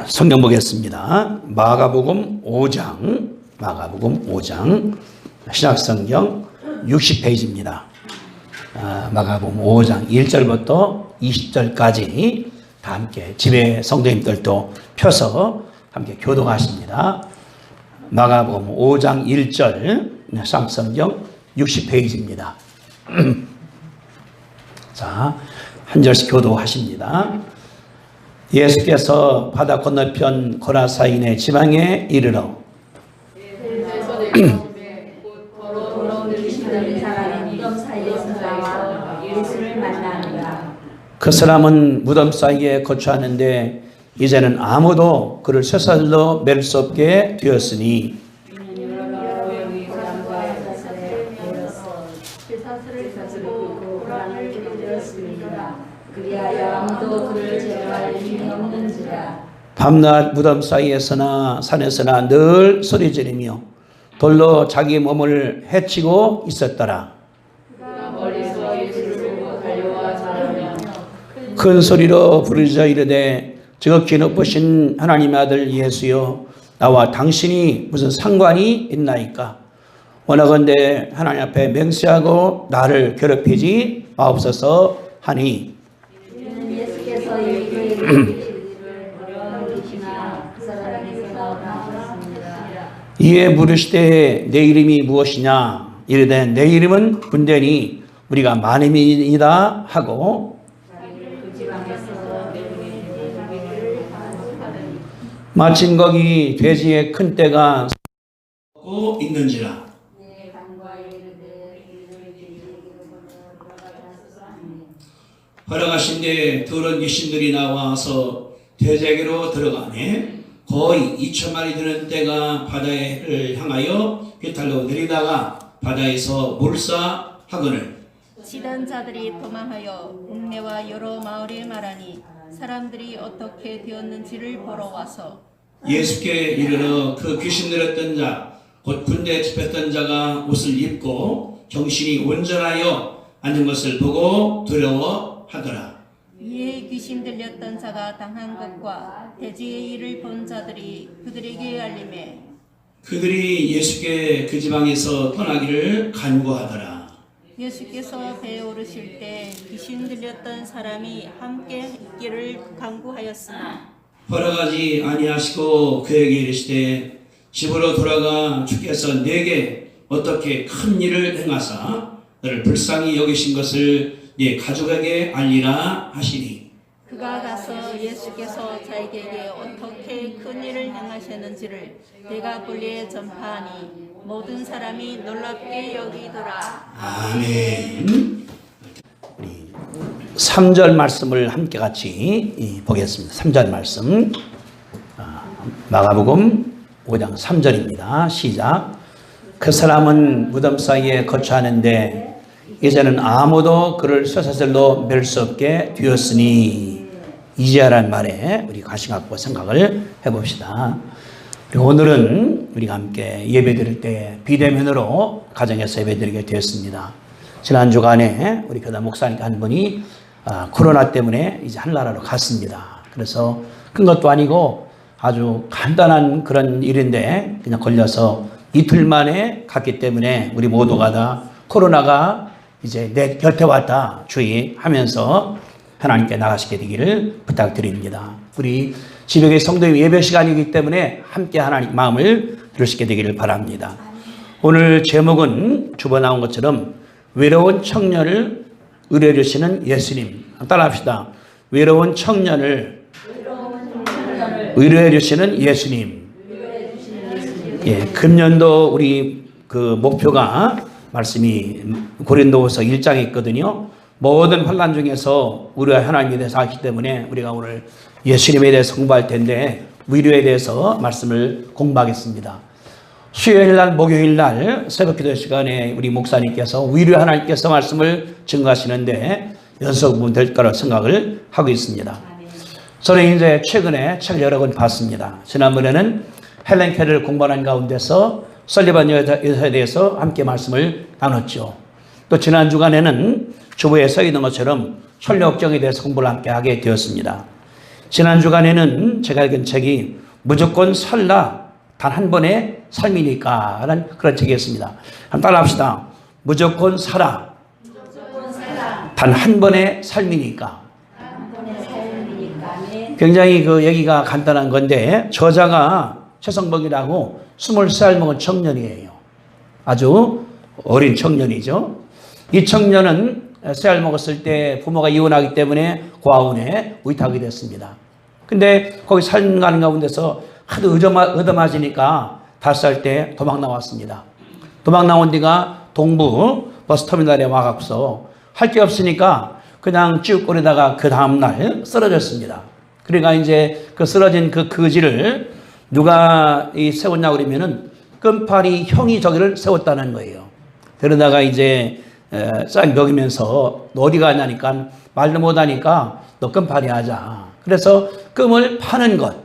성경 보겠습니다. 마가복음 5장 신약성경 60페이지입니다. 마가복음 5장 1절부터 20절까지 다 함께 집에 성도님들도 펴서 함께 교독하십니다. 마가복음 5장 1절 신약성경 60페이지입니다. 자, 한 절씩 교독하십니다. 예수께서 바다 건너편 고라사인의 지방에 이르러 그 사람은 무덤 사이에 거주하는데 이제는 아무도 그를 쇠사슬로 맬 수 없게 되었으니 밤낮 무덤 사이에서나 산에서나 늘 소리 지르며 돌로 자기 몸을 해치고 있었더라. 큰 소리로 부르짖어 이르되 지극히 높으신 하나님의 아들 예수여, 나와 당신이 무슨 상관이 있나이까? 원하건대 하나님 앞에 맹세하고 나를 괴롭히지 마옵소서 하니 이에 물으시되 내 이름이 무엇이냐? 이르되 내 이름은 분대니 우리가 마님이다 하고 마침 거기 돼지의 큰 떼가 고 있는지라. 허락하신데 더러운 귀신들이 나와서 돼지에게로 들어가네. 거의 2,000마리 되는 떼가 바다를 향하여 배탈로 내리다가 바다에서 몰사하거늘 치던 자들이 도망하여 국내와 여러 마을에 말하니 사람들이 어떻게 되었는지를 보러 와서 예수께 이르러 그 귀신 들었던 자 곧 군대에 집혔던 자가 옷을 입고 정신이 온전하여 앉은 것을 보고 두려워하더라. 이에 귀신 들렸던 자가 당한 것과 돼지의 일을 본 자들이 그들에게 알림해 그들이 예수께 그 지방에서 떠나기를 간구하더라. 예수께서 배에 오르실 때 귀신 들렸던 사람이 함께 있기를 간구하였으나 허락하지 아니하시고 그에게 이르시되 집으로 돌아가 주께서 내게 어떻게 큰 일을 행하사 너를 불쌍히 여기신 것을 네 가족에게 알리라 하시니 그가 가서 예수께서 자기에게 어떻게 큰 일을 행하셨는지를 대가볼리에 전파하니 모든 사람이 놀랍게 여기더라. 아멘. 우리 3절 말씀을 함께 같이 보겠습니다. 3절 말씀 마가복음 5장 3절입니다. 시작. 그 사람은 무덤 사이에 거주하는데 이제는 아무도 그를 쇠사슬로 맬 수 없게 되었으니 이제야라는 말에 우리 관심 갖고 생각을 해봅시다. 그리고 오늘은 우리가 함께 예배 드릴 때 비대면으로 가정에서 예배 드리게 되었습니다. 지난 주간에 우리 교단 목사님 한 분이 코로나 때문에 이제 하늘나라로 갔습니다. 그래서 큰 것도 아니고 아주 간단한 그런 일인데 그냥 걸려서 이틀 만에 갔기 때문에 우리 모두가 다 코로나가 이제 내 곁에 왔다 주의하면서 하나님께 나가시게 되기를 부탁드립니다. 우리 지벽의 성도의 예배 시간이기 때문에 함께 하나님 마음을 들으시게 되기를 바랍니다. 오늘 제목은 주보 나온 것처럼 외로운 청년을 의뢰해 주시는 예수님. 따라합시다. 외로운 청년을 의뢰해 주시는 예수님. 예, 금년도 우리 그 목표가 말씀이 고린도후서 1장에 있거든요. 모든 환난 중에서 우리가 하나님에 대해서 알기 때문에 우리가 오늘 예수님에 대해서 공부할 텐데 위로에 대해서 말씀을 공부하겠습니다. 수요일 날, 목요일 날 새벽 기도 시간에 우리 목사님께서 위로 하나님께서 말씀을 증거하시는데 연속분 될 거라고 생각을 하고 있습니다. 저는 이제 최근에 책을 여러 권 봤습니다. 지난번에는 헬렌 켈러를 공부하는 가운데서 설리반 여사에 대해서 함께 말씀을 나눴죠. 또 지난 주간에는 주보에 써 있는 것처럼 혈육정에 대해서 공부를 함께 하게 되었습니다. 지난 주간에는 제가 읽은 책이 무조건 살라 단 한 번의 삶이니까 라는 그런 책이었습니다. 한번 따라합시다. 무조건 살아 단 한 번의 삶이니까. 굉장히 그 얘기가 간단한 건데 저자가 최성복이라고 23살 먹은 청년이에요. 아주 어린 청년이죠. 이 청년은 3살 먹었을 때 부모가 이혼하기 때문에 고아원에 위탁이 됐습니다. 근데 거기 살는 가운데서 하도 얻어맞으니까 5살 때 도망 나왔습니다. 도망 나온 뒤가 동부 버스터미널에 와갖고서 할 게 없으니까 그냥 찌우거리다가 그 다음날 쓰러졌습니다. 그러니까 이제 그 쓰러진 그 거지를 누가 세웠냐고 그러면은 끔파리 형이 저기를 세웠다는 거예요. 그러다가 이제 싹 먹이면서 너 어디 가냐니까 말도 못하니까 너 끔파리 하자. 그래서 끔을 파는 것,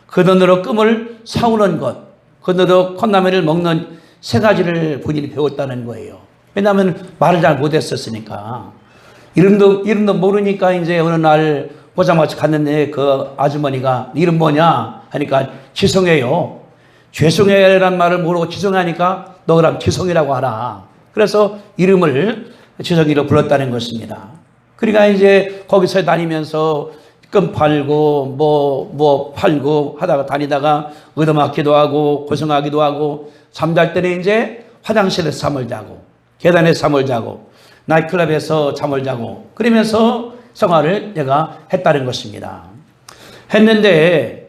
그 돈으로 끔을 사오는 것, 그 돈으로 콩나물을 먹는 3가지를 본인이 배웠다는 거예요. 왜냐하면 말을 잘 못했었으니까. 이름도 모르니까 이제 어느 날 보자마자 갔는데 그 아주머니가 이름 뭐냐 하니까 지성이에요. 죄송해라는 말을 모르고 지성하니까 너 그럼 지성이라고 하라. 그래서 이름을 지성이로 불렀다는 것입니다. 그러니까 이제 거기서 다니면서 끔 팔고 뭐 팔고 하다가 다니다가 얻어맞기도 하고 고생하기도 하고 잠잘 때는 이제 화장실에서 잠을 자고 계단에서 잠을 자고 나이트클럽에서 잠을 자고 그러면서 생활을 내가 했다는 것입니다. 했는데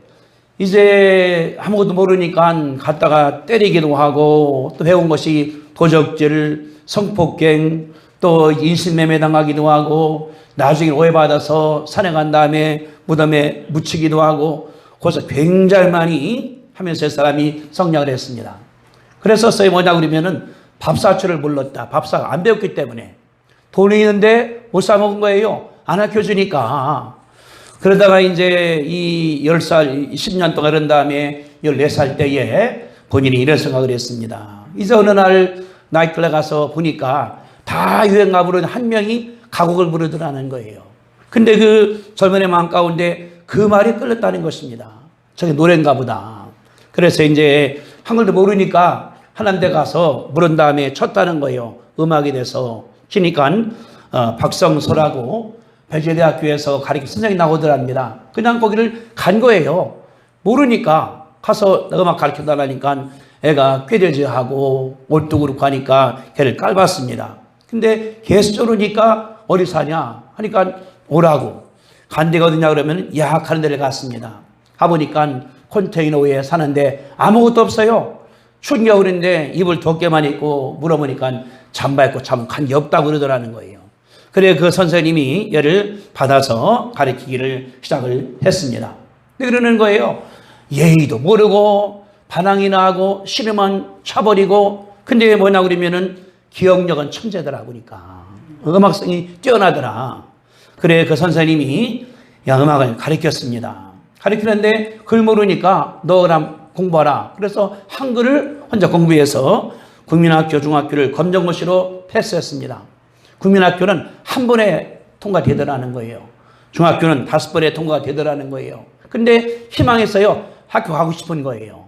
이제 아무것도 모르니까 갔다가 때리기도 하고 또 배운 것이 도적질, 성폭행, 또 인신매매 당하기도 하고 나중에 오해받아서 산에 간 다음에 무덤에 묻히기도 하고 거기서 굉장히 많이 하면서 사람이 성장을 했습니다. 그래서 뭐냐 그러면은 밥사주를 불렀다. 밥사가 안 배웠기 때문에 돈이 있는데 못 사먹은 거예요. 안 아껴주니까. 그러다가 이제 이 10살, 10년 동안 그런 다음에 14살 때에 본인이 이런 생각을 했습니다. 이제 어느 날 나이트클럽 가서 보니까 다 유행가부로 한 명이 가곡을 부르더라는 거예요. 근데 그 젊은의 마음 가운데 그 말이 끌렸다는 것입니다. 저게 노래인가 보다. 그래서 이제 한글도 모르니까 하는 데 가서 부른 다음에 쳤다는 거예요. 음악이 돼서. 그러니까 박성소라고 배제대학교에서 가르치는 선생님이 나오더랍니다. 그냥 거기를 간 거예요. 모르니까 가서 음악 가르쳐달라니까 애가 꾀대지하고 옷도 그렇고 하니까 걔를 깔봤습니다. 근데 계속 저러니까 어디 사냐 하니까 오라고. 간 데가 어디냐 그러면 야학하는 데를 갔습니다. 가보니까 컨테이너에 사는데 아무것도 없어요. 추운 겨울인데 이불 덮개만 입고 물어보니까 잠바 입고 참 간 게 없다고 그러더라는 거예요. 그래 그 선생님이 얘를 받아서 가르치기를 시작을 했습니다. 그러는 거예요. 예의도 모르고 반항이나 하고 싫으면 차버리고 근데 뭐냐 그러면은 기억력은 천재더라 보니까 음악성이 뛰어나더라. 그래 그 선생님이 음악을 가르쳤습니다. 가르치는데 그걸 모르니까 너 그럼 공부하라. 그래서 한글을 혼자 공부해서 국민학교, 중학교를 검정고시로 패스했습니다. 국민학교는 한 번에 통과되더라는 거예요. 중학교는 5번에 통과되더라는 거예요. 근데 희망했어요. 학교 가고 싶은 거예요.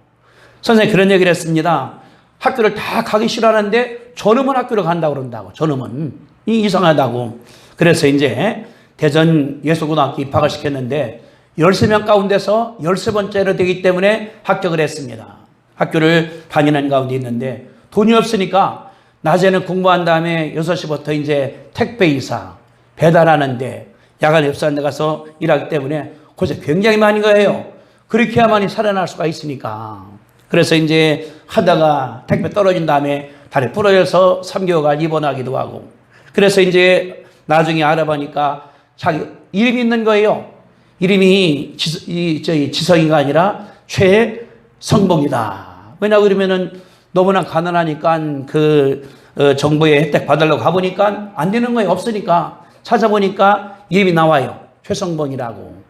선생님이 그런 얘기를 했습니다. 학교를 다 가기 싫어하는데 저놈은 학교를 간다고 그런다고. 저놈은 이상하다고. 그래서 이제 대전 예술고등학교 입학을 시켰는데 13명 가운데서 13번째로 되기 때문에 합격을 했습니다. 학교를 다니는 가운데 있는데 돈이 없으니까 낮에는 공부한 다음에 6시부터 이제 택배이사, 배달하는데 야간 웹사는 데 가서 일하기 때문에 고생 굉장히 많이 거예요. 그렇게 해야만이 살아날 수가 있으니까. 그래서 이제 하다가 택배 떨어진 다음에 다리 부러져서 3개월간 입원하기도 하고. 그래서 이제 나중에 알아보니까 자기 이름이 있는 거예요. 이름이 지성이가 아니라 최성복이다. 왜냐 그러면은 너무나 가난하니까 그 정부의 혜택 받으려고 가보니까 안 되는 거예요. 없으니까 찾아보니까 이름이 나와요. 최성복이라고.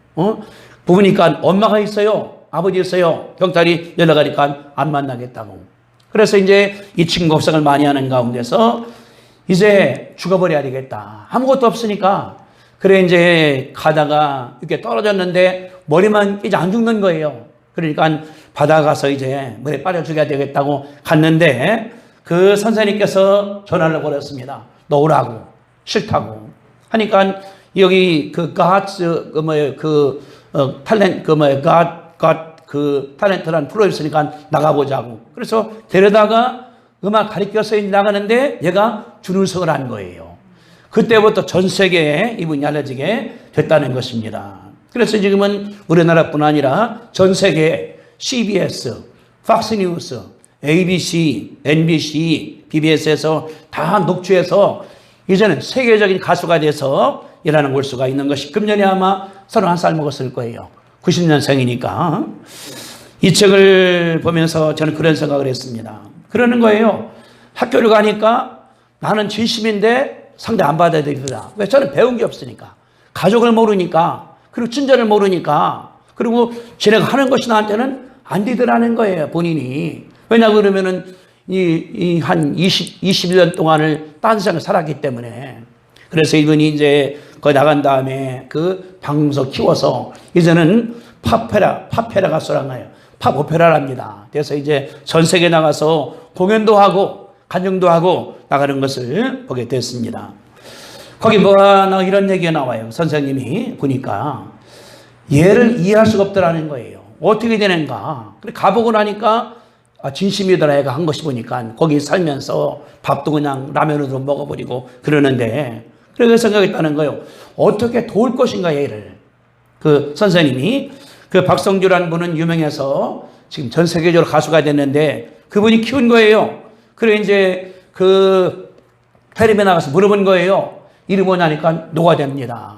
보니까 엄마가 있어요. 아버지 있어요. 경찰이 연락하니까 안 만나겠다고. 그래서 이제 이 친구 걱정을 많이 하는 가운데서 이제 죽어버려야 되겠다. 아무것도 없으니까 그래 이제 가다가 이렇게 떨어졌는데 머리만 이제 안 죽는 거예요. 그러니까 바다 가서 이제 물에 빠져 죽여야 되겠다고 갔는데 그 선생님께서 전화를 걸었습니다. 너 오라고. 싫다고. 하니까 여기 그 God's 탤런트라는 프로 있으니까 나가보자고. 그래서 데려다가 음악 가르쳐서 나가는데 얘가 준우승을 한 거예요. 그때부터 전 세계에 이분이 알려지게 됐다는 것입니다. 그래서 지금은 우리나라뿐 아니라 전 세계 CBS, 팍스뉴스, ABC, NBC, BBS에서 다 녹취해서 이제는 세계적인 가수가 돼서 일하는 볼 수가 있는 것이 금년에 아마 31살 먹었을 거예요. 90년생이니까. 이 책을 보면서 저는 그런 생각을 했습니다. 그러는 거예요. 학교를 가니까 나는 진심인데 상대 안 받아야 되겠다. 왜? 저는 배운 게 없으니까. 가족을 모르니까. 그리고 친절을 모르니까. 그리고 지네가 하는 것이 나한테는 안 되더라는 거예요. 본인이. 왜냐 그러면은 한 21년 동안을 딴 세상을 살았기 때문에. 그래서 이분이 이제 거기 나간 다음에 그 방송에서 키워서 이제는 팝페라 가수란 거예요. 팝 오페라랍니다. 그래서 이제 전 세계 나가서 공연도 하고 간증도 하고 나가는 것을 보게 됐습니다. 거기 이런 얘기가 나와요. 선생님이 보니까 얘를 이해할 수가 없더라는 거예요. 어떻게 되는가. 그래 가보고 나니까 진심이더라 애가 한 것이 보니까 거기 살면서 밥도 그냥 라면으로 먹어버리고 그러는데 그래서 생각했다는 거예요. 어떻게 도울 것인가 얘를. 그 선생님이 그 박성주라는 분은 유명해서 지금 전 세계적으로 가수가 됐는데 그분이 키운 거예요. 그래 이제 그 텔레비에 나가서 물어본 거예요. 이름이 뭐냐니까 노가대입니다.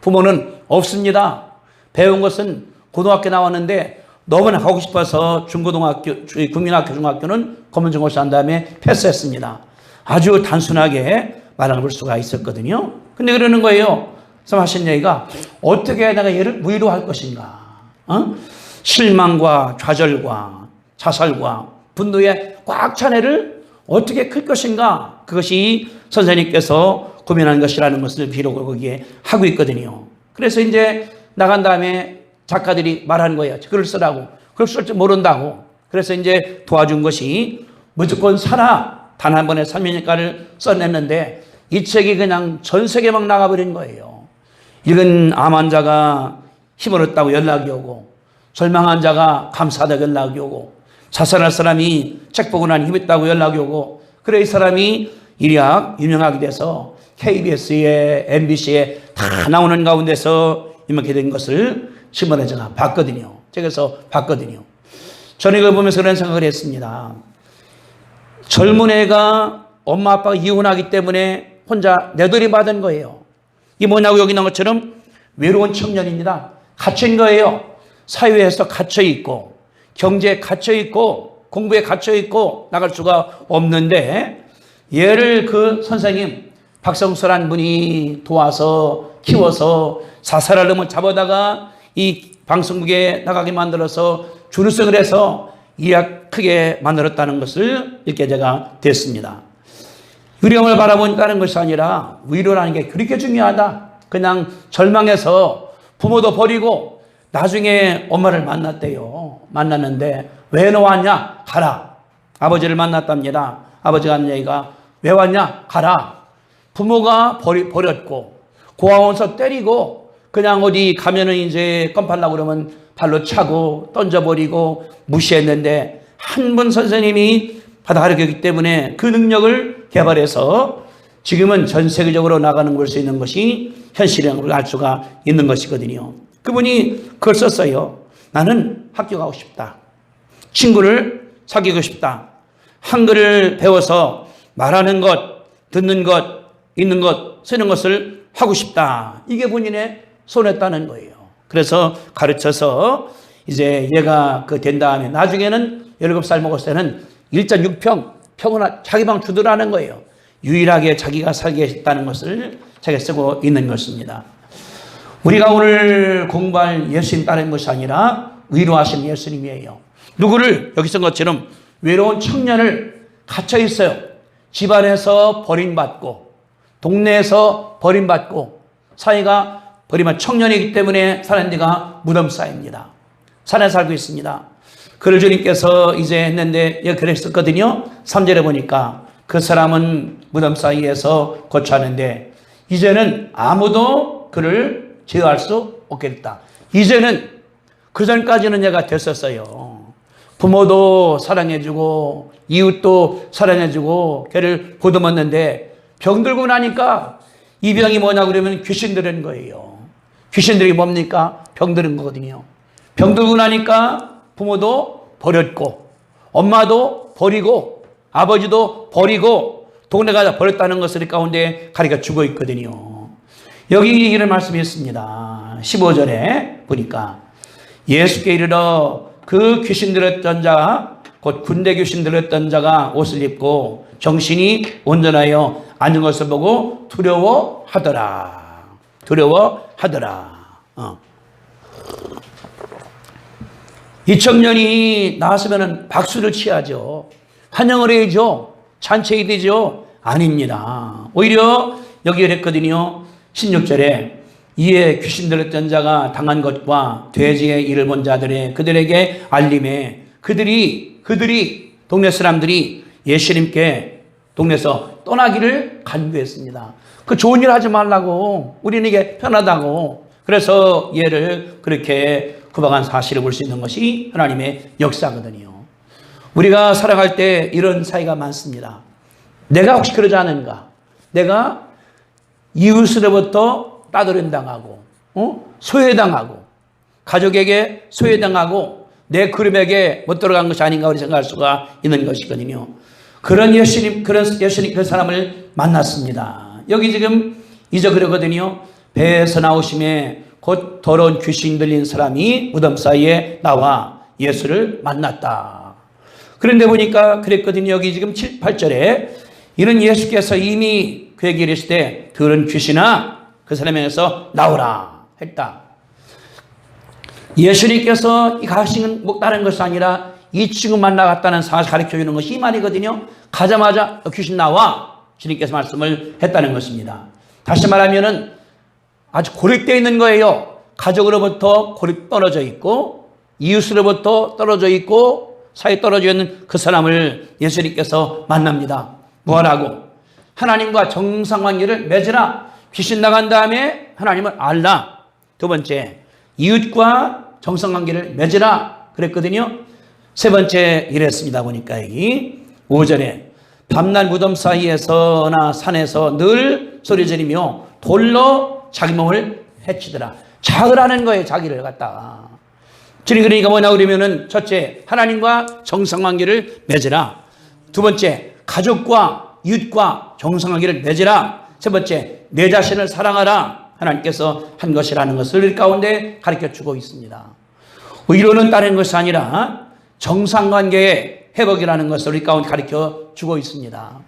부모는 없습니다. 배운 것은 고등학교 나왔는데 너무나 가고 싶어서 중고등학교, 국민학교, 중학교는 검은중고시 한 다음에 패스했습니다. 아주 단순하게 말할 수가 있었거든요. 근데 그러는 거예요. 그래서 하신 얘기가 어떻게 내가 얘를 위로할 것인가. 실망과 좌절과 자살과 분노에 꽉 찬 애를 어떻게 클 것인가. 그것이 선생님께서 고민한 것이라는 것을 기록을 거기에 하고 있거든요. 그래서 이제 나간 다음에 작가들이 말하는 거예요. 글을 쓰라고. 글을 쓸 줄 모른다고. 그래서 이제 도와준 것이 무조건 살아. 단 한 번의 삶이니까를 써냈는데 이 책이 그냥 전 세계 막 나가버린 거예요. 읽은 암 환자가 힘을 얻다고 연락이 오고 절망한 자가 감사하다고 연락이 오고 자살할 사람이 책 보고 나니 힘있다고 연락이 오고 그래 이 사람이 일약 유명하게 돼서 KBS에 MBC에 다 나오는 가운데서 이렇게 된 것을 신문에 제가 봤거든요. 책에서 봤거든요. 저는 이걸 보면서 그런 생각을 했습니다. 젊은 애가 엄마 아빠가 이혼하기 때문에 혼자 내돌이 받은 거예요. 이게 뭐냐고 여기 나온 것처럼 외로운 청년입니다. 갇힌 거예요. 사회에서 갇혀있고 경제에 갇혀있고 공부에 갇혀있고 나갈 수가 없는데 얘를 그 선생님 박성수라는 분이 도와서 키워서 자살할 놈을 잡아다가 이 방송국에 나가게 만들어서 준우승을 해서 이약 크게 만들었다는 것을 읽게 제가 됐습니다. 유령을 바라본다는 것이 아니라 위로라는 게 그렇게 중요하다. 그냥 절망해서 부모도 버리고 나중에 엄마를 만났대요. 만났는데 왜 너 왔냐? 가라. 아버지를 만났답니다. 아버지가 하는 얘기가 왜 왔냐? 가라. 부모가 버렸고 고아원서 때리고 그냥 어디 가면은 이제 껌팔라고 그러면 발로 차고 던져버리고 무시했는데 한 분 선생님이 받아 가르쳤기 때문에 그 능력을 개발해서 지금은 전 세계적으로 나가는 걸 수 있는 것이 현실이라는 걸 알 수가 있는 것이거든요. 그분이 그걸 썼어요. 나는 학교 가고 싶다. 친구를 사귀고 싶다. 한글을 배워서 말하는 것, 듣는 것, 읽는 것, 쓰는 것을 하고 싶다. 이게 본인의 손했다는 거예요. 그래서 가르쳐서 이제 얘가 그 된 다음에 나중에는 17살 먹었을 때는 1.6평 평을 자기 방 주더라는 거예요. 유일하게 자기가 살게 했다는 것을 자기가 쓰고 있는 것입니다. 우리가 오늘 공부할 예수님 따르는 것이 아니라 위로하신 예수님이에요. 누구를 여기 쓴 것처럼 외로운 청년을 갇혀 있어요. 집안에서 버림받고 동네에서 버림받고 사이가 버리면 청년이기 때문에 사는 데가 무덤사입니다. 산에 살고 있습니다. 그를 주님께서 이제 했는데 그랬었거든요. 3절에 보니까 그 사람은 무덤 사이에서 거처하는데 이제는 아무도 그를 제어할 수 없게 됐다. 이제는 그전까지는 얘가 됐었어요. 부모도 사랑해주고 이웃도 사랑해주고 걔를 보듬었는데 병들고 나니까 이 병이 뭐냐 그러면 귀신 들은 거예요. 귀신들이 뭡니까? 병들은 거거든요. 병들고 나니까 부모도 버렸고 엄마도 버리고 아버지도 버리고 동네가 버렸다는 것을 가운데 가리켜 주고 있거든요. 여기 이런 말씀이 있습니다. 15절에 보니까 예수께 이르러 그 귀신 들었던 자, 곧 군대 귀신 들었던 자가 옷을 입고 정신이 온전하여 앉은 것을 보고 두려워하더라. 두려워하더라. 이 청년이 나왔으면 박수를 치야죠. 환영을 해야죠. 잔치해야 되죠. 아닙니다. 오히려 여기 그랬거든요. 16절에 이에 귀신 들었던 자가 당한 것과 돼지의 일을 본 자들의 그들에게 알림에 그들이 동네 사람들이 예수님께 동네에서 떠나기를 간구했습니다. 그 좋은 일 하지 말라고, 우리는 이게 편하다고. 그래서 얘를 그렇게 구박한 사실을 볼 수 있는 것이 하나님의 역사거든요. 우리가 살아갈 때 이런 사이가 많습니다. 내가 혹시 그러지 않은가? 내가 이웃으로부터 따돌림당하고 소외당하고 가족에게 소외당하고 내 그룹에게 못 들어간 것이 아닌가 우리 생각할 수가 있는 것이거든요. 그런 예수님 그 사람을 만났습니다. 여기 지금 이제 그러거든요. 배에서 나오심에 곧 더러운 귀신 들린 사람이 무덤 사이에 나와 예수를 만났다. 그런데 보니까 그랬거든요. 여기 지금 7, 8절에 이는 예수께서 이미 그에게 이르시되 더러운 귀신아 그 사람에게서 나오라 했다. 예수님께서 이 가시는 뭐 다른 것이 아니라 이 친구만 나갔다는 사실 가르쳐 주는 것이 이 말이거든요. 가자마자 귀신 나와 주님께서 말씀을 했다는 것입니다. 다시 말하면은 아주 고립되어 있는 거예요. 가족으로부터 고립 떨어져 있고 이웃으로부터 떨어져 있고 사이 떨어져 있는 그 사람을 예수님께서 만납니다. 뭐하라고? 하나님과 정상관계를 맺으라. 귀신 나간 다음에 하나님을 알라. 두 번째, 이웃과 정상관계를 맺으라 그랬거든요. 세 번째 이랬습니다. 보니까 여기 5절에 밤낮 무덤 사이에서나 산에서 늘 소리 지르며 돌로 자기 몸을 해치더라. 자으라는 거예요. 자기를 갖다가. 그러니까 뭐냐 그러면은 첫째, 하나님과 정상관계를 맺으라. 두 번째, 가족과 이웃과 정상관계를 맺으라. 세 번째, 내 자신을 사랑하라. 하나님께서 한 것이라는 것을 가운데 가르쳐 주고 있습니다. 의로는 다른 것이 아니라 정상관계의 회복이라는 것을 우리 가운데 가르쳐 주고 있습니다.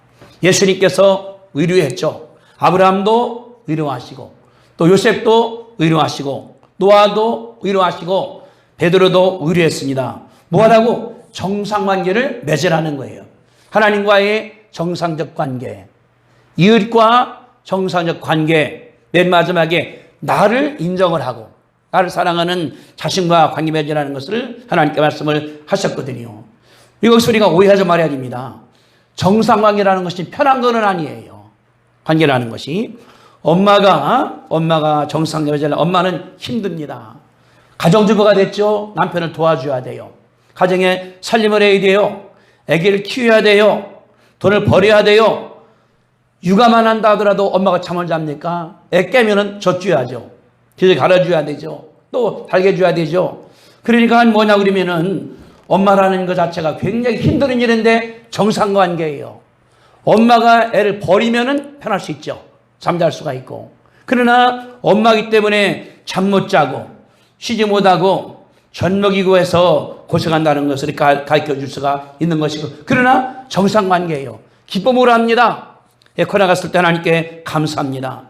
예수님께서 의로했죠. 아브라함도 의로하시고 또 요셉도 의로하시고 노아도 의로하시고 베드로도 의로했습니다. 뭐하라고? 정상관계를 맺으라는 거예요. 하나님과의 정상적 관계, 이웃과 정상적 관계, 맨 마지막에 나를 인정을 하고 나를 사랑하는 자신과 관계 맺으라는 것을 하나님께 말씀을 하셨거든요. 이것을 우리가 오해하지 말아야 됩니다. 정상관계라는 것이 편한 것은 아니에요. 관계라는 것이 엄마가 정상관계 맺으려면 엄마는 힘듭니다. 가정주부가 됐죠. 남편을 도와줘야 돼요. 가정에 살림을 해야 돼요. 아기를 키워야 돼요. 돈을 벌여야 돼요. 육아만 한다 하더라도 엄마가 잠을 잡니까? 애 깨면은 젖줘야죠. 기저귀 갈아줘야 되죠. 또 달개줘야 되죠. 그러니까 뭐냐 그러면은 엄마라는 것 자체가 굉장히 힘든 일인데 정상관계예요. 엄마가 애를 버리면은 편할 수 있죠. 잠잘 수가 있고. 그러나 엄마이기 때문에 잠 못 자고 쉬지 못하고 젖 먹이고 해서 고생한다는 것을 가르쳐 줄 수가 있는 것이고, 그러나 정상관계예요. 기쁨으로 합니다. 에코나 갔을 때 하나님께 감사합니다.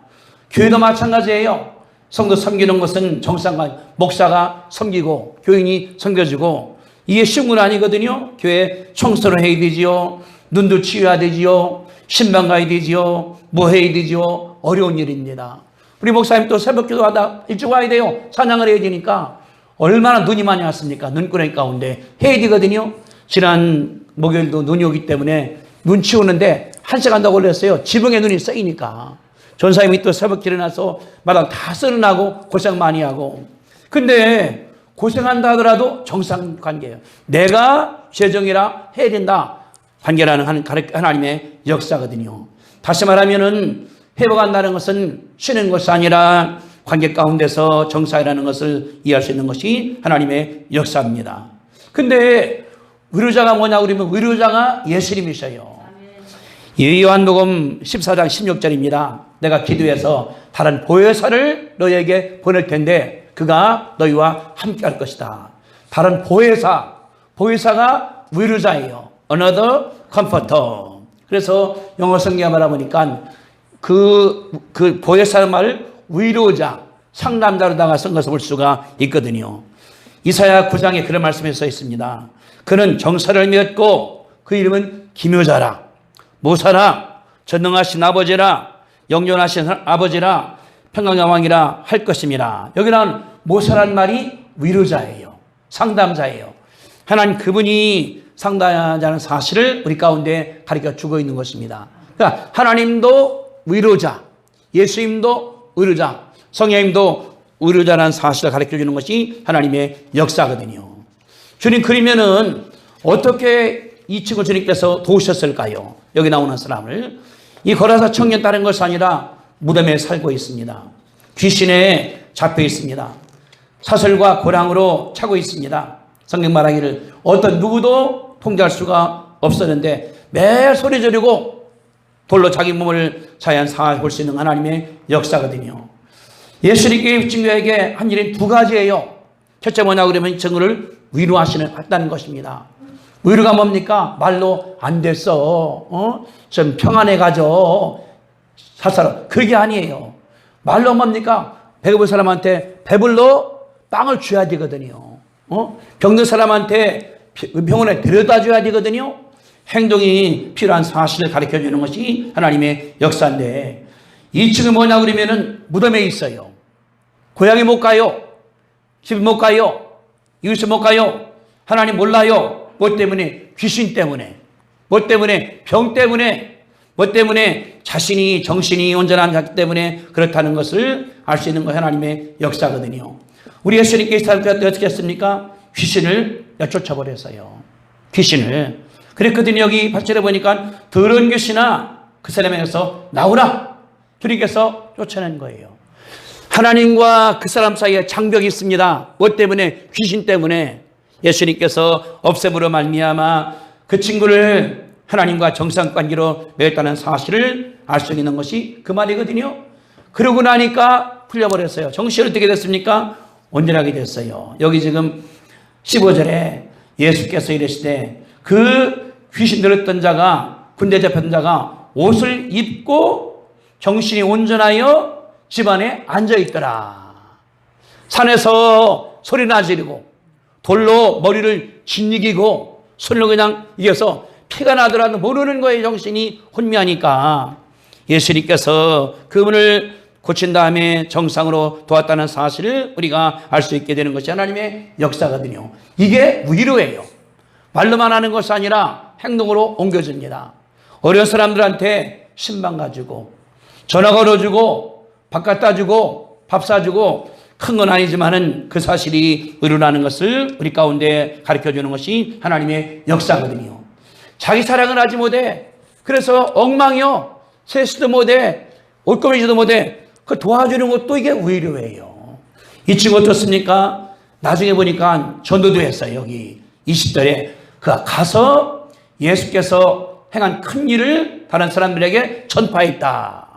교회도 마찬가지예요. 성도 섬기는 것은 정상관, 목사가 섬기고 교인이 섬겨주고, 이게 쉬운 건 아니거든요. 교회 청소를 해야 되지요. 눈도 치워야 되지요. 신방 가야 되지요. 뭐 해야 되지요. 어려운 일입니다. 우리 목사님 또 새벽 기도하다 일찍 와야 돼요. 사냥을 해야 되니까. 얼마나 눈이 많이 왔습니까? 눈구렁이 가운데 해야 되거든요. 지난 목요일도 눈이 오기 때문에 눈 치우는데 1시간 더 걸렸어요. 지붕에 눈이 쌓이니까. 전사님이 또 새벽 일어나서 마당 다 쓰는하고 고생 많이 하고. 근데 고생한다 하더라도 정상 관계예요. 내가 재정이라 해야 된다. 관계라는 하나님의 역사거든요. 다시 말하면은 회복한다는 것은 쉬는 것이 아니라 관계 가운데서 정사이라는 것을 이해할 수 있는 것이 하나님의 역사입니다. 근데 의료자가 뭐냐 그러면 의료자가 예수님이셔요. 요한복음 14장 16절입니다. 내가 기도해서 다른 보혜사를 너에게 보낼 텐데 그가 너희와 함께 할 것이다. 다른 보혜사가 의료자예요. Another comforter. 그래서 영어 성경에 말해보니까 그 보혜사의 말을 위로자, 상담자로다가 쓴 것을 볼 수가 있거든요. 이사야 9장에 그런 말씀이 써 있습니다. 그는 정사를 맺고 그 이름은 기묘자라, 모사라, 전능하신 아버지라, 영존하신 아버지라, 평강의 왕이라 할 것입니다. 여기는 모사란 말이 위로자예요. 상담자예요. 하나님 그분이 상담자는 사실을 우리 가운데 가르쳐 주고 있는 것입니다. 그러니까 하나님도 위로자, 예수님도 의료자, 성령님도 의료자라는 사실을 가르쳐 주는 것이 하나님의 역사거든요. 주님 그러면은 어떻게 이 친구 주님께서 도우셨을까요? 여기 나오는 사람을. 이 거라사 청년 다른 것이 아니라 무덤에 살고 있습니다. 귀신에 잡혀 있습니다. 사슬과 고랑으로 차고 있습니다. 성경 말하기를 어떤 누구도 통제할 수가 없었는데 매일 소리 지르고 돌로 자기 몸을 자연 사할 수 있는 하나님의 역사거든요. 예수님께 친구에게 한 일이 두 가지예요. 첫째 뭐냐 그러면 이 친구를 위로하시는 것입니다. 위로가 뭡니까? 말로 안 됐어. 좀 평안해가죠. 사사로. 그게 아니에요. 말로 뭡니까? 배고픈 사람한테 배불러 빵을 줘야 되거든요. 병든 사람한테 병원에 데려다 줘야 되거든요. 행동이 필요한 사실을 가르쳐 주는 것이 하나님의 역사인데 이 친구 뭐냐 그러면은 무덤에 있어요. 고향에 못 가요. 집 못 가요. 이웃에 못 가요. 하나님 몰라요. 뭐 때문에? 귀신 때문에. 뭐 때문에? 병 때문에. 뭐 때문에? 자신이 정신이 온전한 자기 때문에 그렇다는 것을 알 수 있는 것 하나님의 역사거든요. 우리 예수님께서 어떻게 했습니까? 귀신을 쫓아버렸어요. 귀신을. 그랬거든요. 여기 8절에 보니까 더러운 귀신아 그 사람에게서 나오라. 주님께서 쫓아낸 거예요. 하나님과 그 사람 사이에 장벽이 있습니다. 뭐 때문에? 귀신 때문에. 예수님께서 없앰으로 말미암아 그 친구를 하나님과 정상관계로 맺었다는 사실을 알 수 있는 것이 그 말이거든요. 그러고 나니까 풀려버렸어요. 정신이 어떻게 됐습니까? 온전하게 됐어요. 여기 지금 15절에 예수께서 이르시되 그 귀신 들었던 자가 군대 잡혔던 자가 옷을 입고 정신이 온전하여 집안에 앉아있더라. 산에서 소리나 지르고 돌로 머리를 짓이기고 손으로 그냥 이겨서 피가 나더라도 모르는 거예요. 정신이 혼미하니까. 예수님께서 그분을 고친 다음에 정상으로 도왔다는 사실을 우리가 알 수 있게 되는 것이 하나님의 역사거든요. 이게 위로예요. 말로만 하는 것이 아니라 행동으로 옮겨집니다. 어려운 사람들한테 신방 가지고 전화 걸어주고 밥 갖다 주고 밥 사주고 큰 건 아니지만은 그 사실이 의로라는 것을 우리 가운데 가르쳐 주는 것이 하나님의 역사거든요. 자기 사랑을 하지 못해. 그래서 엉망이요. 세수도 못해. 옷 꾸미지도 못해. 그 도와주는 것도 이게 위로예요. 이 친구 어떻습니까? 나중에 보니까 전도도 했어요. 여기 20절에 그가 가서 예수께서 행한 큰 일을 다른 사람들에게 전파했다.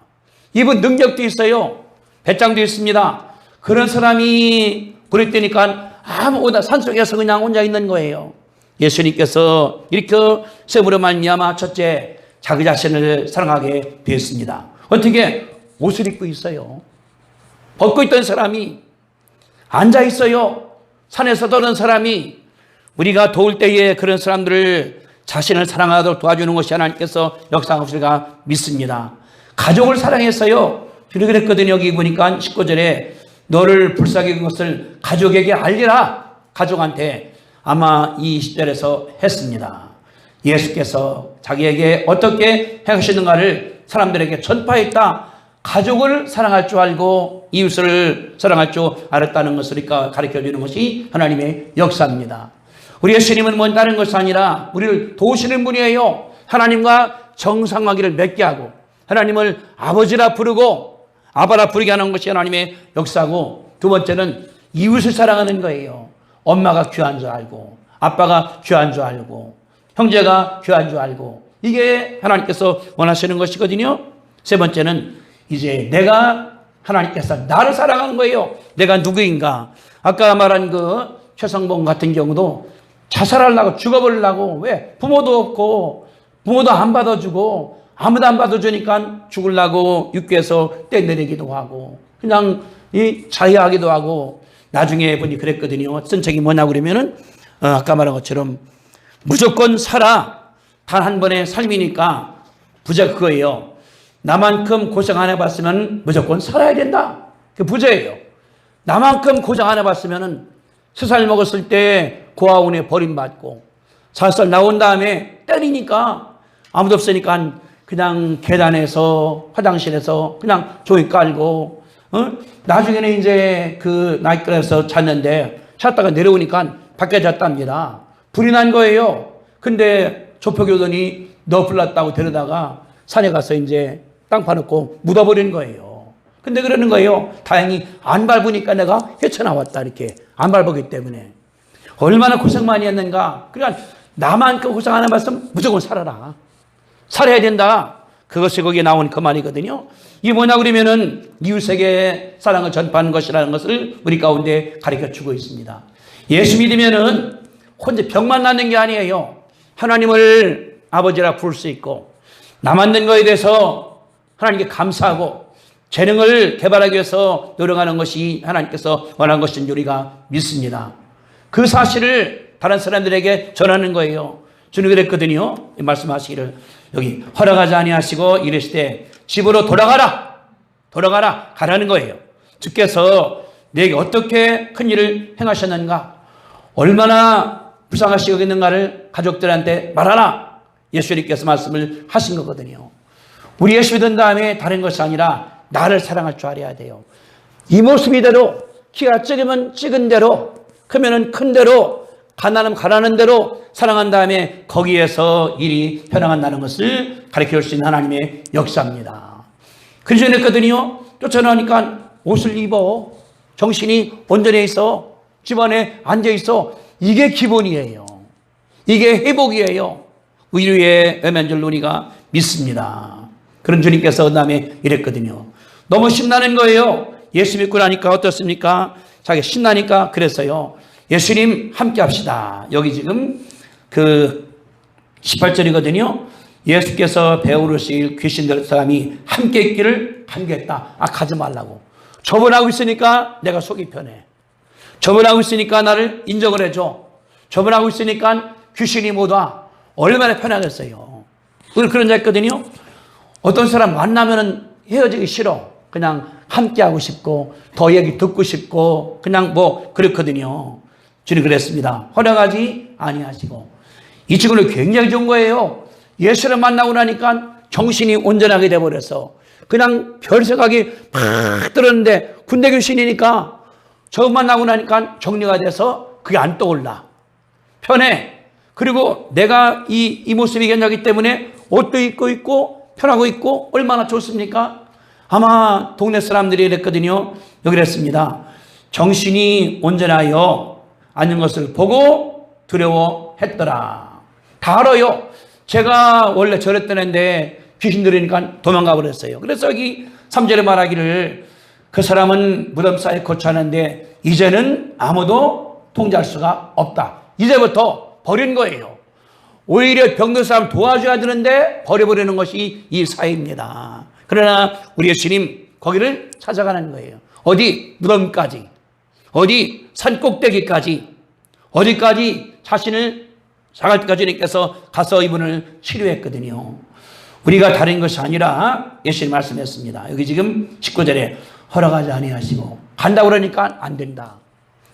이분 능력도 있어요. 배짱도 있습니다. 그런 사람이 그랬다니까 아무거나 산속에서 그냥 혼자 있는 거예요. 예수님께서 이렇게 세부로 말미암아 첫째 자기 자신을 사랑하게 되었습니다. 어떻게? 옷을 입고 있어요. 벗고 있던 사람이 앉아 있어요. 산에서 떠는 사람이. 우리가 도울 때에 그런 사람들을 자신을 사랑하도록 도와주는 것이 하나님께서 역사하시리라 믿습니다. 가족을 사랑했어요. 주님 그랬거든요. 여기 보니까 19절에 너를 불쌍히 것을 가족에게 알리라. 가족한테 아마 이 20절에서 했습니다. 예수께서 자기에게 어떻게 행하시는가를 사람들에게 전파했다. 가족을 사랑할 줄 알고 이웃을 사랑할 줄 알았다는 것을 가르쳐주는 것이 하나님의 역사입니다. 우리 예수님은 뭔 다른 것이 아니라 우리를 도우시는 분이에요. 하나님과 정상관계를 맺게 하고 하나님을 아버지라 부르고 아바라 부르게 하는 것이 하나님의 역사고, 두 번째는 이웃을 사랑하는 거예요. 엄마가 귀한 줄 알고 아빠가 귀한 줄 알고 형제가 귀한 줄 알고, 이게 하나님께서 원하시는 것이거든요. 세 번째는 이제 하나님께서 나를 사랑하는 거예요. 내가 누구인가. 아까 말한 그 최성봉 같은 경우도 자살하려고 죽어버리려고, 왜? 부모도 없고 부모도 안 받아주고 아무도 안 받아주니까 죽으려고 육교에서 떼내리기도 하고 그냥 자해하기도 하고, 나중에 보니 그랬거든요. 쓴 책이 뭐냐 그러면은 아까 말한 것처럼 무조건 살아. 단 한 번의 삶이니까 부제가 그거예요. 나만큼 고생 안 해봤으면 무조건 살아야 된다. 그 부제예요. 나만큼 고생 안 해봤으면 3살 먹었을 때 고아원에 버림받고 5살 나온 다음에 때리니까 아무도 없으니까 그냥 계단에서 화장실에서 그냥 종이 깔고, 나중에는 이제 그 나이트클럽에서 잤는데 잤다가 내려오니까 밖에 잤답니다. 불이 난 거예요. 근데 좁혀교더니 너 불났다고 데려다가 산에 가서 이제 땅 파놓고 묻어버리는 거예요. 근데 그러는 거예요. 다행히 안 밟으니까 내가 헤쳐나왔다. 이렇게 안 밟았기 때문에. 얼마나 고생 많이 했는가. 그러니까 나만큼 고생 안 해봤으면 무조건 살아라. 살아야 된다. 그것이 거기에 나온 그 말이거든요. 이게 뭐냐 그러면은 이웃에게 사랑을 전파하는 것이라는 것을 우리 가운데 가르쳐 주고 있습니다. 예수 믿으면은 혼자 병만 낫는 게 아니에요. 하나님을 아버지라 부를 수 있고, 나 만든 거에 대해서 하나님께 감사하고 재능을 개발하기 위해서 노력하는 것이 하나님께서 원하는 것인 줄 우리가 믿습니다. 그 사실을 다른 사람들에게 전하는 거예요. 주님 그랬거든요. 말씀하시기를 여기 허락하지 아니하시고 이르시되 집으로 돌아가라. 가라는 거예요. 주께서 내게 어떻게 큰 일을 행하셨는가, 얼마나 불쌍하시 여겼는가를 가족들한테 말하라. 예수님께서 말씀을 하신 거거든요. 우리 예수 믿은 다음에 다른 것이 아니라 나를 사랑할 줄 알아야 돼요. 이 모습이대로, 키가 작으면 작은 대로, 크면은 큰 대로, 가난하면 가난한 대로 사랑한 다음에 거기에서 일이 편안하다는 것을 가르쳐 줄 수 있는 하나님의 역사입니다. 그래서 그랬거든요. 쫓아나니까 옷을 입어. 정신이 온전해 있어. 집안에 앉아 있어. 이게 기본이에요. 이게 회복이에요. 의류의 외면줄 우리가 믿습니다. 그런 주님께서 그 다음에 이랬거든요. 너무 신나는 거예요. 예수 믿고 나니까 어떻습니까? 자기 신나니까 그랬어요. 예수님 함께 합시다. 여기 지금 그 18절이거든요. 예수께서 배우르실 귀신들 사람이 함께 있기를 간구했다. 가지 말라고. 저번하고 있으니까 내가 속이 편해. 저번하고 있으니까 나를 인정을 해줘. 저번하고 있으니까 귀신이 못 와. 얼마나 편하겠어요. 그런 자 있거든요. 어떤 사람 만나면은 헤어지기 싫어. 그냥 함께 하고 싶고 더 얘기 듣고 싶고 그냥 그렇거든요. 주님 그랬습니다. 허락하지 아니하시고. 이 친구는 굉장히 좋은 거예요. 예수를 만나고 나니까 정신이 온전하게 돼버려서 그냥 별 생각이 팍 들었는데 군대 귀신이니까 처음 만나고 나니까 정리가 돼서 그게 안 떠올라. 편해. 그리고 내가 이 모습이 괜찮기 때문에 옷도 입고 있고 편하고 있고 얼마나 좋습니까? 아마 동네 사람들이 이랬거든요. 여기 그랬습니다. 정신이 온전하여 앉는 것을 보고 두려워했더라. 다 알아요. 제가 원래 저랬던 애인데 귀신 들으니까 도망가 버렸어요. 그래서 여기 3절에 말하기를 그 사람은 무덤 사이에 거처하는데 이제는 아무도 통제할 수가 없다. 이제부터 버린 거예요. 오히려 병든 사람 도와줘야 되는데 버려버리는 것이 이 사회입니다. 그러나 우리 예수님 거기를 찾아가는 거예요. 어디? 무덤까지. 어디? 산 꼭대기까지. 어디까지 자신을 사갈 때까지 주님께서 가서 이분을 치료했거든요. 우리가 다른 것이 아니라 예수님 말씀했습니다. 여기 지금 19절에 허락하지 아니하시고 간다고 그러니까 안 된다.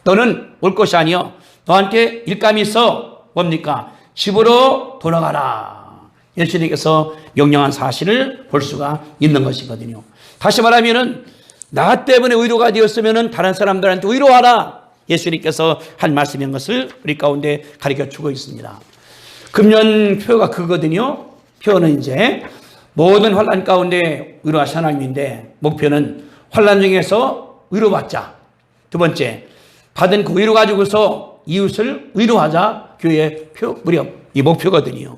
너는 올 것이 아니여 너한테 일감이 있어. 뭡니까? 집으로 돌아가라. 예수님께서 명령한 사실을 볼 수가 있는 것이거든요. 다시 말하면은 나 때문에 의로가 되었으면은 다른 사람들한테 의로하라. 예수님께서 한 말씀인 것을 우리 가운데 가르쳐 주고 있습니다. 금년 표가 그거거든요. 표는 이제 모든 환난 가운데 의로하신 하나님인데 목표는 환난 중에서 의로받자. 두 번째, 받은 그 의로 가지고서 이웃을 의로하자. 교회의 표, 무렵 이 목표거든요.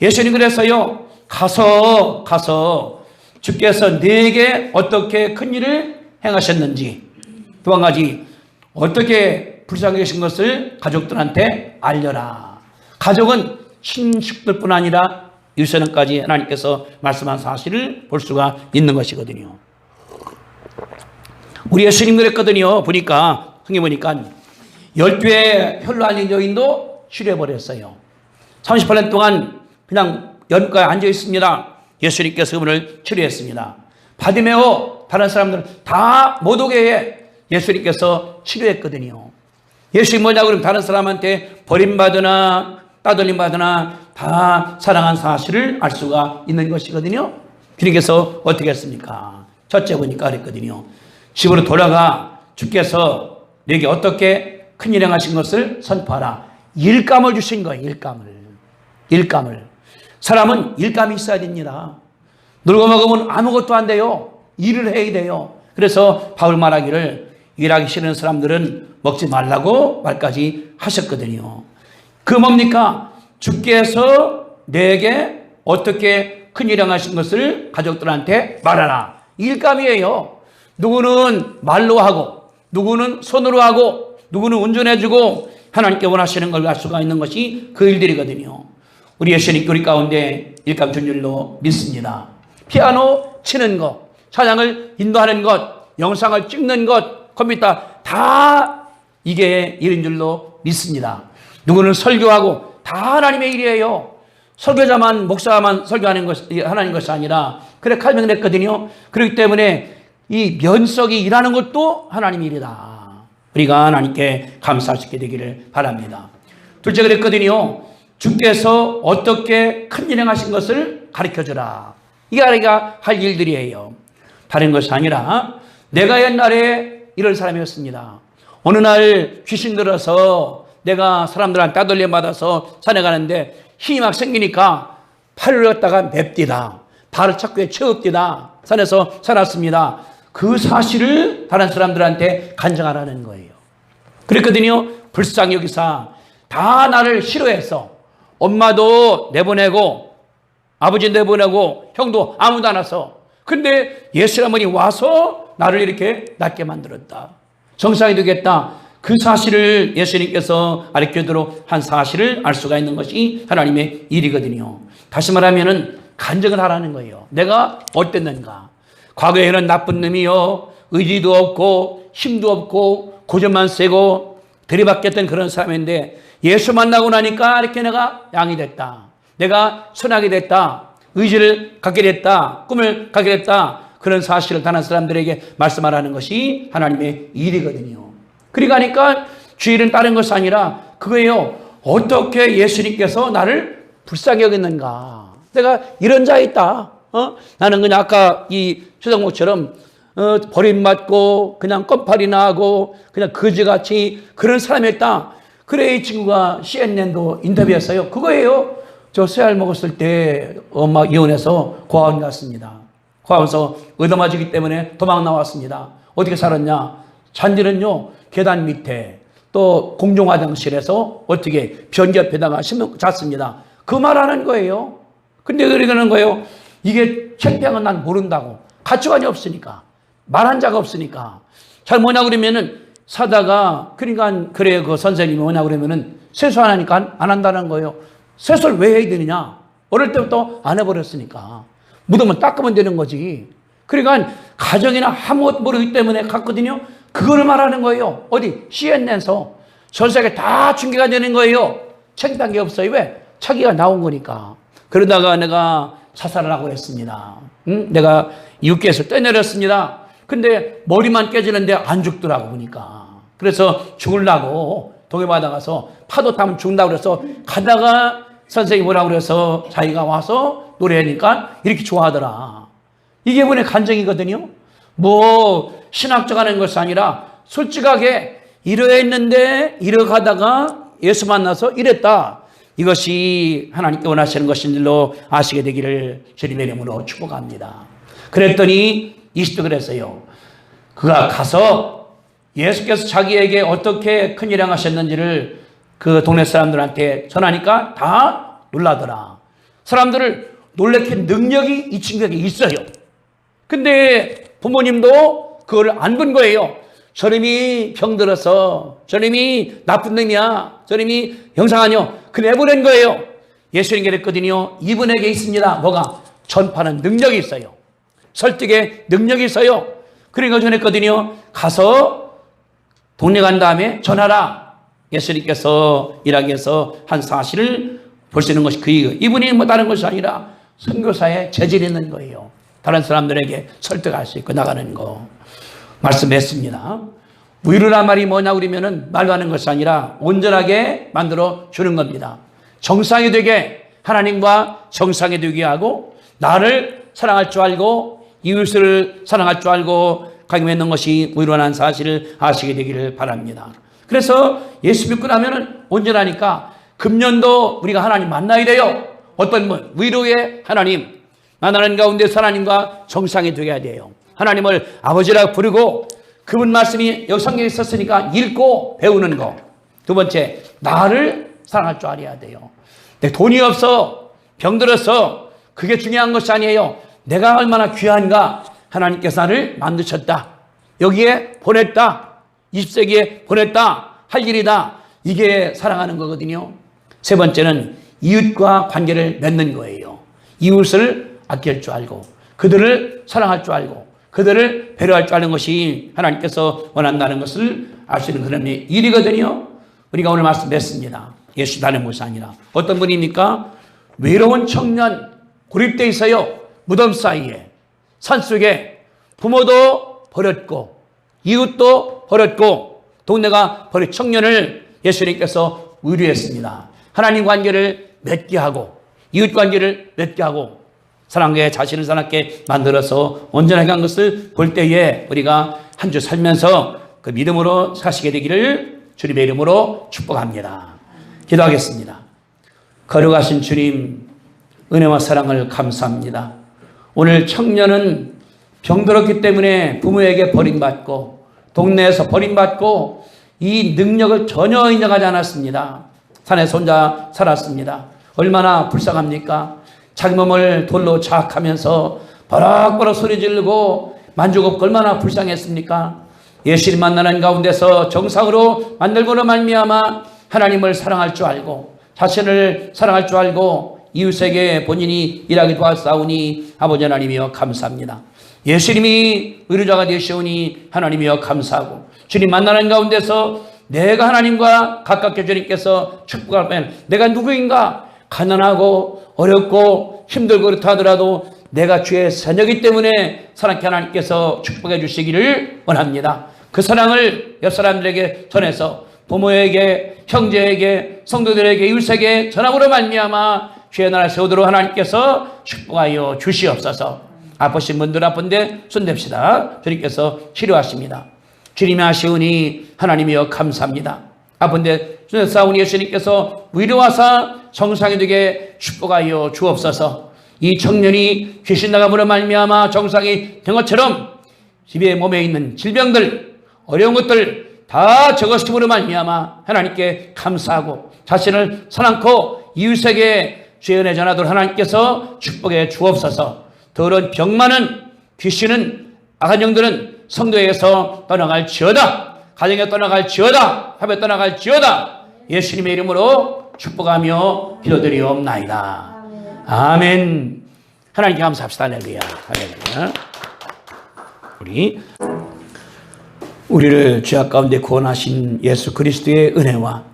예수님 그래서요, 가서 주께서 네게 어떻게 큰 일을 행하셨는지, 또 한 가지 어떻게 불쌍히 계신 것을 가족들한테 알려라. 가족은 친식들뿐 아니라 이웃에는까지 하나님께서 말씀한 사실을 볼 수가 있는 것이거든요. 우리 예수님 그랬거든요. 보니까 흥해 보니까 12의 혈로 앓린 여인도 치료해버렸어요. 38년 동안 그냥 연가에 앉아 있습니다. 예수님께서 그분을 치료했습니다. 바디메오 다른 사람들 다 못 오게 해 예수님께서 치료했거든요. 예수님 뭐냐고 그러면 다른 사람한테 버림받으나 따돌림받으나 다 사랑한 사실을 알 수가 있는 것이거든요. 주님께서 어떻게 했습니까? 첫째 보니까 그랬거든요. 집으로 돌아가 주께서 내게 어떻게 큰일 행하신 것을 선포하라. 일감을 주신 거예요. 일감을. 사람은 일감이 있어야 됩니다. 놀고 먹으면 아무것도 안 돼요. 일을 해야 돼요. 그래서 바울 말하기를 일하기 싫은 사람들은 먹지 말라고 말까지 하셨거든요. 그 뭡니까? 주께서 내게 어떻게 큰일 행하신 것을 가족들한테 말하라. 일감이에요. 누구는 말로 하고 누구는 손으로 하고 누구는 운전해주고 하나님께 원하시는 걸 알 수가 있는 것이 그 일들이거든요. 우리 예수님 우리 가운데 일감 준 줄로 믿습니다. 피아노 치는 것, 찬양을 인도하는 것, 영상을 찍는 것, 컴퓨터 다 이게 일인 줄로 믿습니다. 누구는 설교하고 다 하나님의 일이에요. 설교자만 목사만 설교하는 것이 하나님 것이 아니라 그래 칼명했거든요. 그렇기 때문에 이 면석이 일하는 것도 하나님의 일이다. 우리가 하나님께 감사할 수 있게 되기를 바랍니다. 둘째 그랬거든요. 주께서 어떻게 큰 일 행하신 것을 가르쳐주라. 이게 우리가 할 일들이에요. 다른 것이 아니라 내가 옛날에 이런 사람이었습니다. 어느 날 귀신 들어서 내가 사람들한테 따돌림 받아서 산에 가는데 힘이 막 생기니까 팔을 갖다가 맵디다. 발을 자꾸 채웁디다. 산에서 살았습니다. 그 사실을 다른 사람들한테 간증하라는 거예요. 그랬거든요. 불쌍히 여기사 다 나를 싫어했어. 엄마도 내보내고 아버지 내보내고 형도 아무도 안 왔어. 근데 예수 어머니 와서 나를 이렇게 낫게 만들었다. 정상이 되겠다. 그 사실을 예수님께서 가르쳐도록 한 사실을 알 수가 있는 것이 하나님의 일이거든요. 다시 말하면은 간증을 하라는 거예요. 내가 어땠는가. 과거에는 나쁜 놈이요. 의지도 없고 힘도 없고 고집만 세고 들이받겠던 그런 사람인데 예수 만나고 나니까 이렇게 내가 양이 됐다. 내가 선하게 됐다. 의지를 갖게 됐다. 꿈을 갖게 됐다. 그런 사실을 다른 사람들에게 말씀하라는 것이 하나님의 일이거든요. 그러니까 주일은 다른 것이 아니라 그거예요. 어떻게 예수님께서 나를 불쌍히 여겼는가. 내가 이런 자에 있다. 나는 그냥 아까 이 최정목처럼 버림받고 그냥 껌팔이나 하고 그냥 거지같이 그런 사람이었다. 그래 이 친구가 CNN도 인터뷰했어요. 그거예요. 저 쇠알 먹었을 때 엄마 이혼해서 고아원 갔습니다. 고아원에서 얻어맞기 때문에 도망 나왔습니다. 어떻게 살았냐. 잔디는요 계단 밑에 또 공중 화장실에서 어떻게 변기 옆에다가 잤습니다. 그 말하는 거예요. 근데 그러는 거예요. 이게 창피한 난 모른다고. 가치관이 없으니까. 말한 자가 없으니까. 잘 뭐냐 그러면은 사다가 그러니까 그래 그 선생님이 뭐냐 그러면은 세수 안 하니까 안 한다는 거예요. 세수를 왜 해야 되느냐. 어릴 때부터 안 해버렸으니까. 묻으면 닦으면 되는 거지. 그러니까 가정이나 아무것도 모르기 때문에 갔거든요. 그거를 말하는 거예요. 어디 CNN에서 전 세계 다 중계가 되는 거예요. 창피한 게 없어요. 왜? 자기가 나온 거니까. 그러다가 내가 자살을 하고 했습니다. 내가 이웃께서 떠내렸습니다. 근데 머리만 깨지는데 안 죽더라고 보니까. 그래서 죽으려고 동해바다 가서 파도 타면 죽는다고 그래서 가다가 선생님이 뭐라고 그래서 자기가 와서 노래하니까 이렇게 좋아하더라. 이게 분의 간증이거든요. 뭐 신학적 하는 것이 아니라 솔직하게 이러했는데 이러가다가 예수 만나서 이랬다. 이것이 하나님께 원하시는 것인 줄로 아시게 되기를 주님의 이름으로 축복합니다. 그랬더니 20도 그랬어요. 그가 가서 예수께서 자기에게 어떻게 큰일 행하셨는지를 그 동네 사람들한테 전하니까 다 놀라더라. 사람들을 놀래킨 능력이 이 친구에게 있어요. 근데 부모님도 그걸 안 본 거예요. 저놈이 병들어서, 저놈이 나쁜 놈이야, 저놈이 영상하뇨. 그 내보낸 거예요. 예수님께 그랬거든요. 이분에게 있습니다. 뭐가? 전파하는 능력이 있어요. 설득의 능력이 있어요. 그러니까 전했거든요. 가서 동네 간 다음에 전하라. 예수님께서 일하기 위해서 한 사실을 볼 수 있는 것이 이분이 뭐 다른 것이 아니라 선교사에 재질이 있는 거예요. 다른 사람들에게 설득할 수 있고 나가는 거 말씀했습니다. 위로란 말이 뭐냐 그러면은 말로 하는 것이 아니라 온전하게 만들어 주는 겁니다. 정상이 되게 하나님과 정상이 되게 하고 나를 사랑할 줄 알고 이웃을 사랑할 줄 알고 가게 맺는 것이 위로라는 사실을 아시게 되기를 바랍니다. 그래서 예수 믿고 나면은 온전하니까 금년도 우리가 하나님 만나야 돼요. 어떤 분? 위로의 하나님. 만나는 가운데 하나님과 정상이 되어야 돼요. 하나님을 아버지라고 부르고 그분 말씀이 여기 성경에 있었으니까 읽고 배우는 거. 두 번째, 나를 사랑할 줄 알아야 돼요. 내 돈이 없어, 병들었어. 그게 중요한 것이 아니에요. 내가 얼마나 귀한가. 하나님께서 나를 만드셨다. 여기에 보냈다. 20세기에 보냈다. 할 일이다. 이게 사랑하는 거거든요. 세 번째는 이웃과 관계를 맺는 거예요. 이웃을 아낄 줄 알고 그들을 사랑할 줄 알고 그들을 배려할 줄 아는 것이 하나님께서 원한다는 것을 알 수 있는 그런 일이거든요. 우리가 오늘 말씀했습니다. 예수 다른 것이 아니라 어떤 분입니까? 외로운 청년 고립되어 있어요. 무덤 사이에 산속에 부모도 버렸고 이웃도 버렸고 동네가 버린 청년을 예수님께서 위로했습니다. 하나님 관계를 맺게 하고 이웃 관계를 맺게 하고 사랑에 자신을 사랑하게 만들어서 온전하게 한 것을 볼 때에 우리가 한 주 살면서 그 믿음으로 사시게 되기를 주님의 이름으로 축복합니다. 기도하겠습니다. 거룩하신 주님, 은혜와 사랑을 감사합니다. 오늘 청년은 병들었기 때문에 부모에게 버림받고 동네에서 버림받고 이 능력을 전혀 인정하지 않았습니다. 산에서 혼자 살았습니다. 얼마나 불쌍합니까? 자기 몸을 돌로 자학하면서 버럭버럭 소리 지르고 만족 없고 얼마나 불쌍했습니까? 예수님 만나는 가운데서 정상으로 만들고로 말미암아 하나님을 사랑할 줄 알고 자신을 사랑할 줄 알고 이웃에게 본인이 일하기 도와싸우니 아버지 하나님이여 감사합니다. 예수님이 의료자가 되시오니 하나님이여 감사하고 주님 만나는 가운데서 내가 하나님과 가깝게 주님께서 축복하면 내가 누구인가? 가난하고 어렵고 힘들고 그렇다 하더라도 내가 주의 자녀이기 때문에 사랑케 하나님께서 축복해 주시기를 원합니다. 그 사랑을 옆 사람들에게 전해서 부모에게 형제에게 성도들에게 이웃에게 전함으로 말미암아 주의 나라 세우도록 하나님께서 축복하여 주시옵소서. 아프신 분들 아픈데 손댑시다. 주님께서 치료하십니다. 주님이 하시오니 하나님이여 감사합니다. 아픈데 싸우니 예수님께서 위로하사 정상이 되게 축복하여 주옵소서. 이 청년이 귀신 나감으로 말미암아 정상이 된 것처럼 집에 몸에 있는 질병들 어려운 것들 다 저것으로 말미암아 하나님께 감사하고 자신을 사랑고 이웃에게 주의 은혜 전하도록 하나님께서 축복해 주옵소서. 더러운 병 많은 귀신은 악한 영들은 성도에게서 떠나갈지어다. 가정에 떠나갈지어다. 협에 떠나갈지어다. 예수님의 이름으로 축복하며 기도드리옵나이다. 아멘. 하나님께 감사합시다. 할렐루야. 할렐루야. 우리를 죄악 가운데 구원하신 예수 그리스도의 은혜와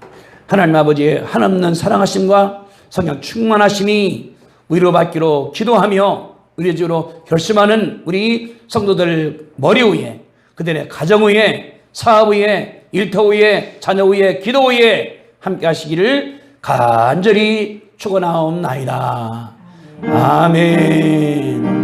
하나님 아버지의 한없는 사랑하심과 성령 충만하심이 위로받기로 기도하며 의료적으로 결심하는 우리 성도들 머리 위에, 그들의 가정 위에, 사업 위에, 일터 위에, 자녀 위에, 기도 위에 함께 하시기를 간절히 축원하옵나이다. 아멘.